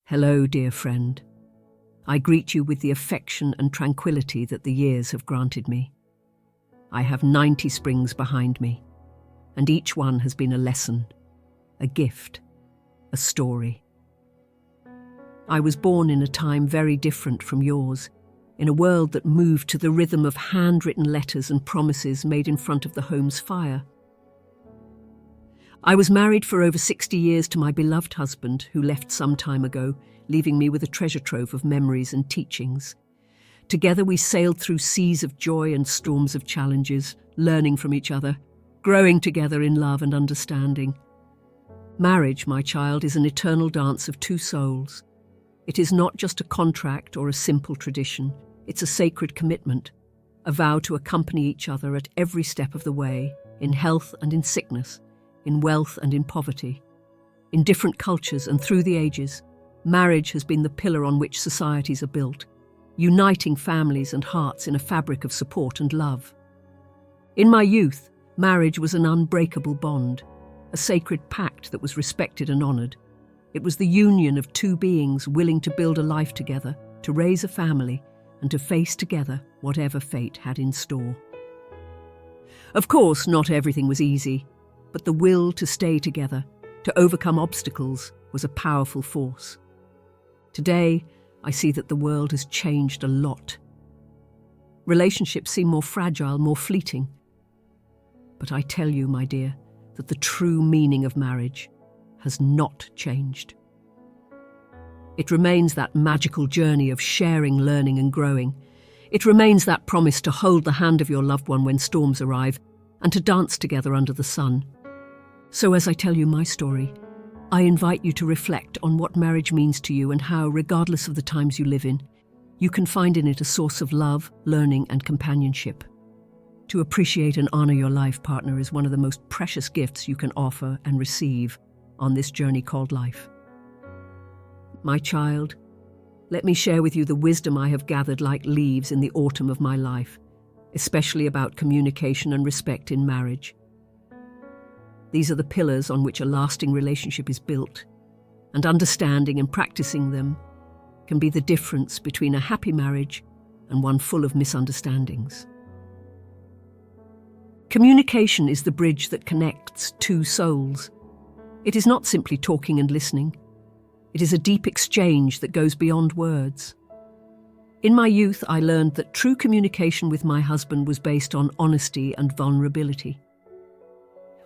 Hello, dear friend. I greet you with the affection and tranquility that the years have granted me. I have 90 springs behind me, and each one has been a lesson, a gift, a story. I was born in a time very different from yours, in a world that moved to the rhythm of handwritten letters and promises made in front of the home's fire. I was married for over 60 years to my beloved husband, who left some time ago, leaving me with a treasure trove of memories and teachings. Together we sailed through seas of joy and storms of challenges, learning from each other, growing together in love and understanding. Marriage, my child, is an eternal dance of two souls. It is not just a contract or a simple tradition. It's a sacred commitment, a vow to accompany each other at every step of the way, in health and in sickness, in wealth and in poverty. In different cultures and through the ages, marriage has been the pillar on which societies are built, uniting families and hearts in a fabric of support and love. In my youth, marriage was an unbreakable bond, a sacred pact that was respected and honored. It was the union of two beings willing to build a life together, to raise a family, and to face together whatever fate had in store. Of course, not everything was easy, but the will to stay together, to overcome obstacles, was a powerful force. Today, I see that the world has changed a lot. Relationships seem more fragile, more fleeting. But I tell you, my dear, that the true meaning of marriage has not changed. It remains that magical journey of sharing, learning and growing. It remains that promise to hold the hand of your loved one when storms arrive and to dance together under the sun. So as I tell you my story, I invite you to reflect on what marriage means to you and how, regardless of the times you live in, you can find in it a source of love, learning and companionship. To appreciate and honor your life partner is one of the most precious gifts you can offer and receive on this journey called life. My child, let me share with you the wisdom I have gathered like leaves in the autumn of my life, especially about communication and respect in marriage. These are the pillars on which a lasting relationship is built, and understanding and practicing them can be the difference between a happy marriage and one full of misunderstandings. Communication is the bridge that connects two souls. It is not simply talking and listening. It is a deep exchange that goes beyond words. In my youth, I learned that true communication with my husband was based on honesty and vulnerability.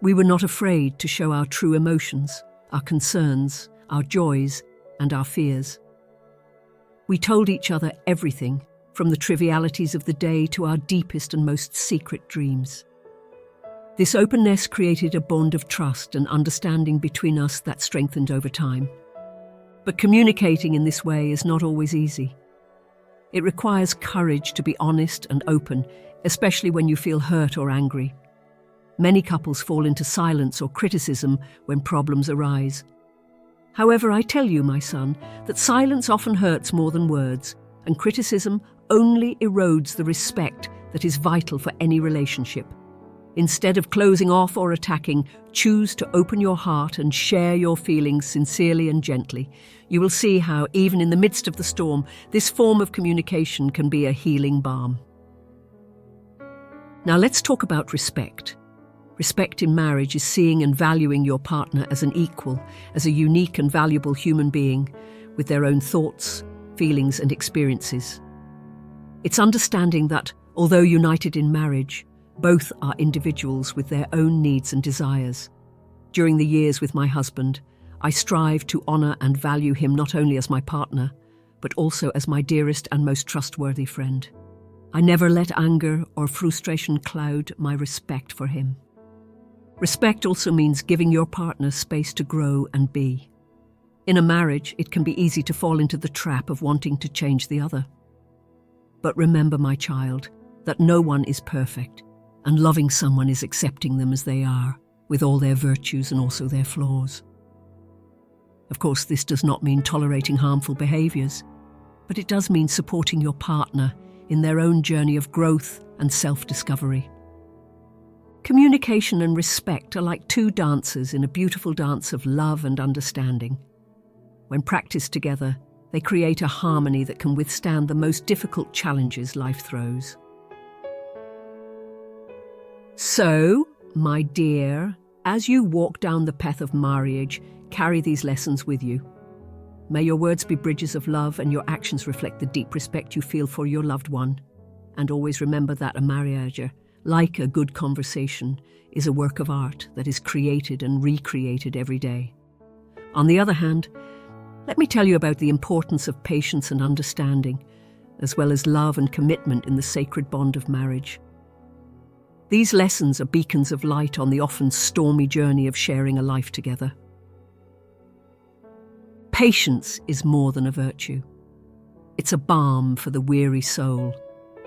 We were not afraid to show our true emotions, our concerns, our joys, and our fears. We told each other everything, from the trivialities of the day to our deepest and most secret dreams. This openness created a bond of trust and understanding between us that strengthened over time. But communicating in this way is not always easy. It requires courage to be honest and open, especially when you feel hurt or angry. Many couples fall into silence or criticism when problems arise. However, I tell you, my son, that silence often hurts more than words, and criticism only erodes the respect that is vital for any relationship. Instead of closing off or attacking, choose to open your heart and share your feelings sincerely and gently. You will see how, even in the midst of the storm, this form of communication can be a healing balm. Now let's talk about respect. Respect in marriage is seeing and valuing your partner as an equal, as a unique and valuable human being with their own thoughts, feelings and experiences. It's understanding that, although united in marriage, both are individuals with their own needs and desires. During the years with my husband, I strive to honor and value him not only as my partner, but also as my dearest and most trustworthy friend. I never let anger or frustration cloud my respect for him. Respect also means giving your partner space to grow and be. In a marriage, it can be easy to fall into the trap of wanting to change the other. But remember, my child, that no one is perfect, and loving someone is accepting them as they are, with all their virtues and also their flaws. Of course, this does not mean tolerating harmful behaviors, but it does mean supporting your partner in their own journey of growth and self-discovery. Communication and respect are like two dancers in a beautiful dance of love and understanding. When practiced together, they create a harmony that can withstand the most difficult challenges life throws. So, my dear, as you walk down the path of marriage, carry these lessons with you. May your words be bridges of love and your actions reflect the deep respect you feel for your loved one. And always remember that a marriage, like a good conversation, is a work of art that is created and recreated every day. On the other hand, let me tell you about the importance of patience and understanding, as well as love and commitment in the sacred bond of marriage. These lessons are beacons of light on the often stormy journey of sharing a life together. Patience is more than a virtue. It's a balm for the weary soul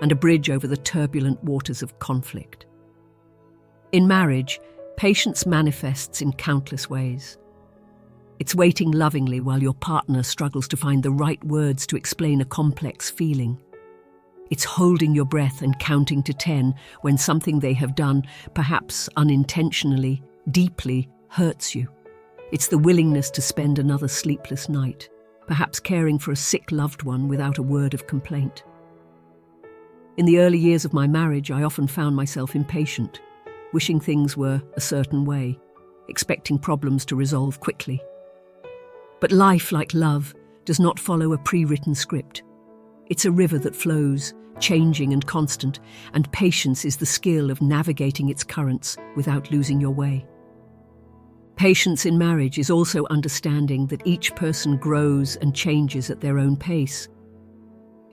and a bridge over the turbulent waters of conflict. In marriage, patience manifests in countless ways. It's waiting lovingly while your partner struggles to find the right words to explain a complex feeling. It's holding your breath and counting to 10 when something they have done, perhaps unintentionally, deeply, hurts you. It's the willingness to spend another sleepless night, perhaps caring for a sick loved one without a word of complaint. In the early years of my marriage, I often found myself impatient, wishing things were a certain way, expecting problems to resolve quickly. But life, like love, does not follow a pre-written script. It's a river that flows, changing and constant, and patience is the skill of navigating its currents without losing your way. Patience in marriage is also understanding that each person grows and changes at their own pace.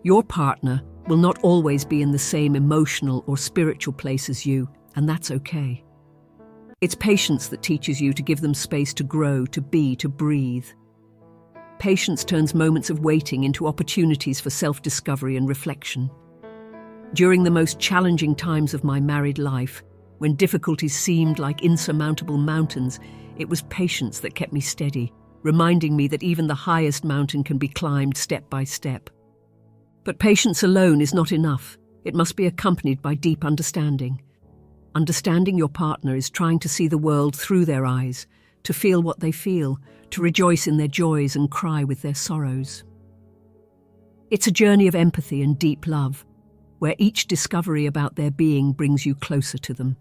Your partner will not always be in the same emotional or spiritual place as you, and that's okay. It's patience that teaches you to give them space to grow, to be, to breathe. Patience turns moments of waiting into opportunities for self-discovery and reflection. During the most challenging times of my married life, when difficulties seemed like insurmountable mountains, it was patience that kept me steady, reminding me that even the highest mountain can be climbed step by step. But patience alone is not enough. It must be accompanied by deep understanding. Understanding your partner is trying to see the world through their eyes, to feel what they feel, to rejoice in their joys and cry with their sorrows. It's a journey of empathy and deep love, where each discovery about their being brings you closer to them.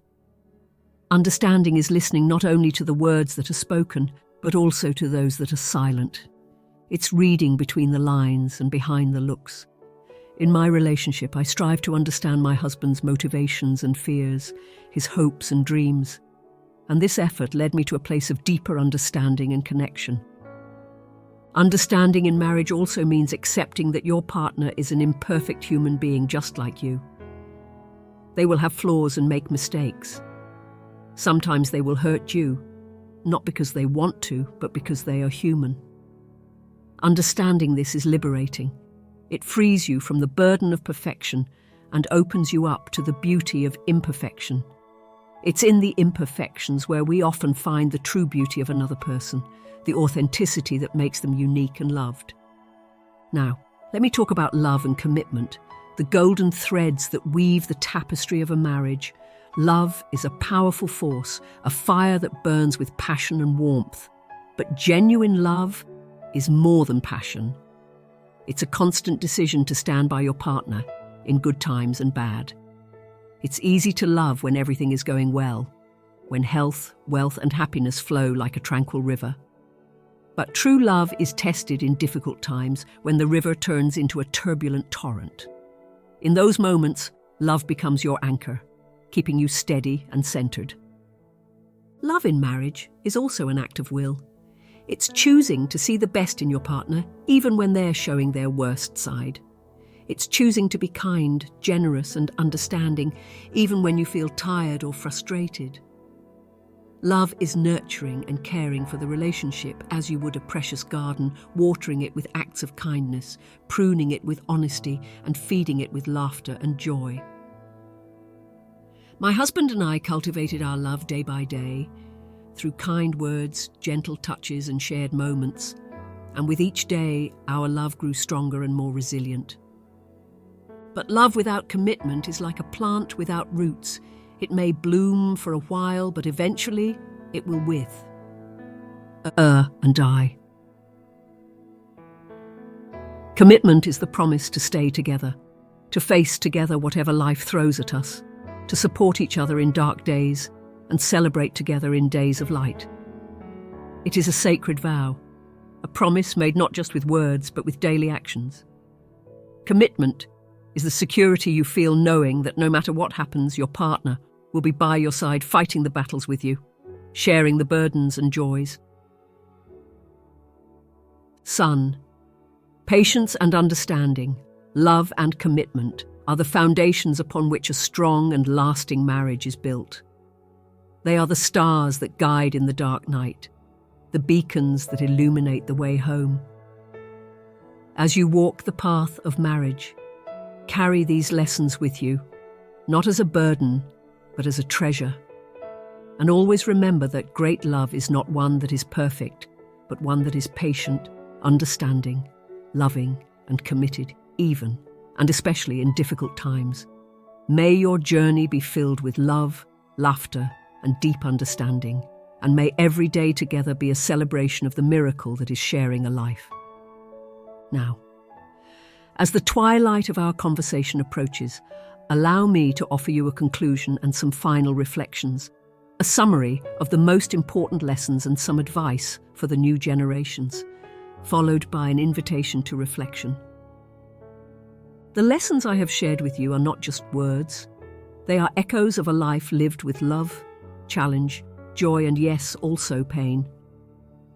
Understanding is listening not only to the words that are spoken, but also to those that are silent. It's reading between the lines and behind the looks. In my relationship, I strive to understand my husband's motivations and fears, his hopes and dreams. And this effort led me to a place of deeper understanding and connection. Understanding in marriage also means accepting that your partner is an imperfect human being just like you. They will have flaws and make mistakes. Sometimes they will hurt you, not because they want to, but because they are human. Understanding this is liberating. It frees you from the burden of perfection and opens you up to the beauty of imperfection. It's in the imperfections where we often find the true beauty of another person, the authenticity that makes them unique and loved. Now, let me talk about love and commitment, the golden threads that weave the tapestry of a marriage. Love is a powerful force, a fire that burns with passion and warmth. But genuine love is more than passion. It's a constant decision to stand by your partner, in good times and bad. It's easy to love when everything is going well, when health, wealth, and happiness flow like a tranquil river. But true love is tested in difficult times when the river turns into a turbulent torrent. In those moments, love becomes your anchor, keeping you steady and centered. Love in marriage is also an act of will. It's choosing to see the best in your partner, even when they're showing their worst side. It's choosing to be kind, generous, and understanding, even when you feel tired or frustrated. Love is nurturing and caring for the relationship as you would a precious garden, watering it with acts of kindness, pruning it with honesty, and feeding it with laughter and joy. My husband and I cultivated our love day by day, through kind words, gentle touches, and shared moments. And with each day, our love grew stronger and more resilient. But love without commitment is like a plant without roots. It may bloom for a while, but eventually it will wither and die. Commitment is the promise to stay together, to face together whatever life throws at us, to support each other in dark days and celebrate together in days of light. It is a sacred vow, a promise made not just with words but with daily actions. Commitment is the security you feel knowing that no matter what happens, your partner will be by your side fighting the battles with you, sharing the burdens and joys. Son, patience and understanding, love and commitment are the foundations upon which a strong and lasting marriage is built. They are the stars that guide in the dark night, the beacons that illuminate the way home. As you walk the path of marriage, carry these lessons with you, not as a burden, but as a treasure. And always remember that great love is not one that is perfect, but one that is patient, understanding, loving, and committed, even and especially in difficult times. May your journey be filled with love, laughter, and deep understanding, and may every day together be a celebration of the miracle that is sharing a life. Now, as the twilight of our conversation approaches, allow me to offer you a conclusion and some final reflections, a summary of the most important lessons and some advice for the new generations, followed by an invitation to reflection. The lessons I have shared with you are not just words. They are echoes of a life lived with love, challenge, joy, and yes, also pain.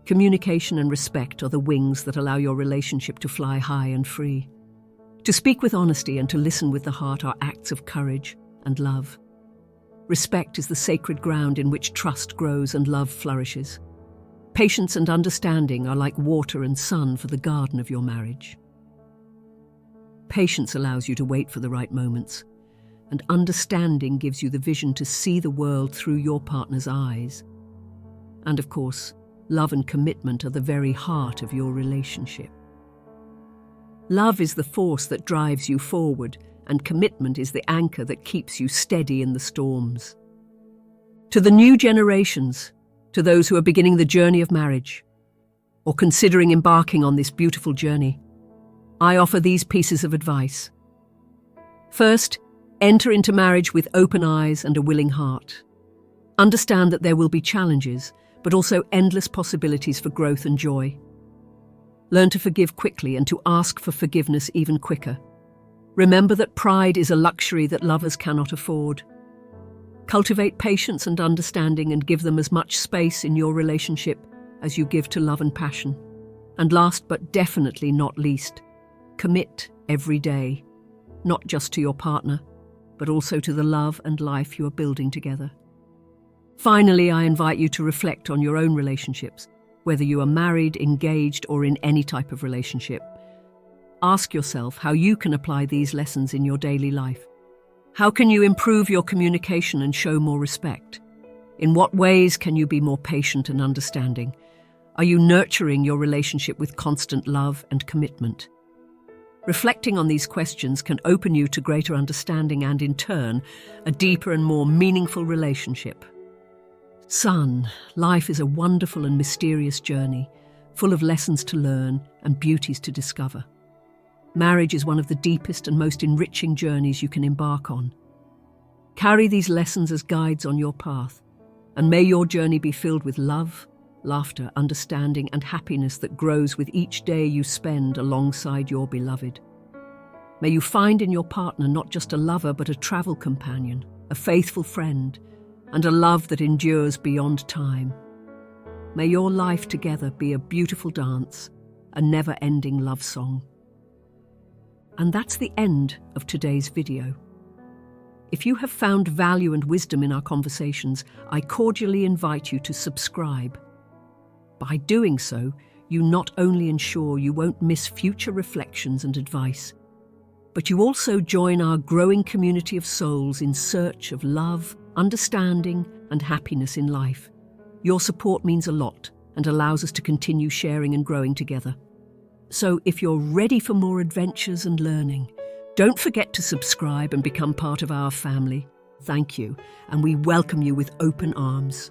Communication and respect are the wings that allow your relationship to fly high and free. To speak with honesty and to listen with the heart are acts of courage and love. Respect is the sacred ground in which trust grows and love flourishes. Patience and understanding are like water and sun for the garden of your marriage. Patience allows you to wait for the right moments, and understanding gives you the vision to see the world through your partner's eyes. And of course, love and commitment are the very heart of your relationship. Love is the force that drives you forward, and commitment is the anchor that keeps you steady in the storms. To the new generations, to those who are beginning the journey of marriage, or considering embarking on this beautiful journey, I offer these pieces of advice. First, enter into marriage with open eyes and a willing heart. Understand that there will be challenges, but also endless possibilities for growth and joy. Learn to forgive quickly and to ask for forgiveness even quicker. Remember that pride is a luxury that lovers cannot afford. Cultivate patience and understanding and give them as much space in your relationship as you give to love and passion. And last but definitely not least, commit every day, not just to your partner, but also to the love and life you are building together. Finally, I invite you to reflect on your own relationships, whether you are married, engaged, or in any type of relationship. Ask yourself how you can apply these lessons in your daily life. How can you improve your communication and show more respect? In what ways can you be more patient and understanding? Are you nurturing your relationship with constant love and commitment? Reflecting on these questions can open you to greater understanding and, in turn, a deeper and more meaningful relationship. Son, life is a wonderful and mysterious journey, full of lessons to learn and beauties to discover. Marriage is one of the deepest and most enriching journeys you can embark on. Carry these lessons as guides on your path, and may your journey be filled with love, laughter, understanding, and happiness that grows with each day you spend alongside your beloved. May you find in your partner not just a lover but a travel companion, a faithful friend, and a love that endures beyond time. May your life together be a beautiful dance, a never-ending love song. And that's the end of today's video. If you have found value and wisdom in our conversations, I cordially invite you to subscribe. By doing so, you not only ensure you won't miss future reflections and advice, but you also join our growing community of souls in search of love, understanding, and happiness in life. Your support means a lot and allows us to continue sharing and growing together. So if you're ready for more adventures and learning, don't forget to subscribe and become part of our family. Thank you, and we welcome you with open arms.